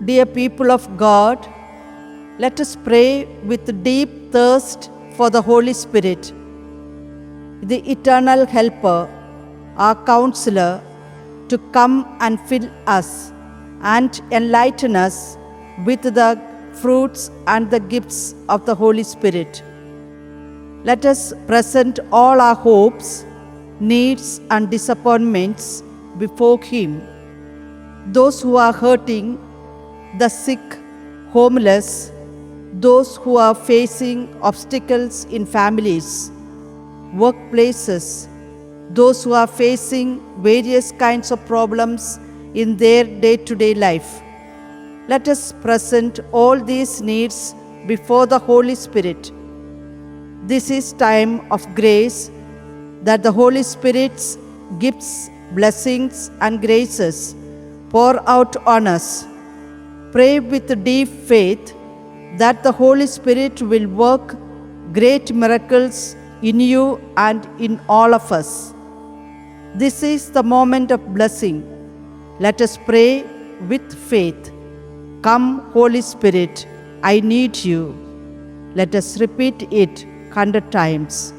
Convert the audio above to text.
Dear people of God, let us pray with deep thirst for the Holy Spirit, the eternal helper, our counselor, to come and fill us and enlighten us with the fruits and the gifts of the Holy Spirit. Let us present all our hopes, needs and disappointments before Him. Those who are hurting, the sick, homeless, those who are facing obstacles in families, workplaces, those who are facing various kinds of problems in their day-to-day life. Let us present all these needs before the Holy Spirit. This is time of grace that the Holy Spirit's gifts, blessings and graces pour out on us. Pray with deep faith that the Holy Spirit will work great miracles in you and in all of us. This is the moment of blessing. Let us pray with faith. Come, Holy Spirit, I need you. Let us repeat it 100 times.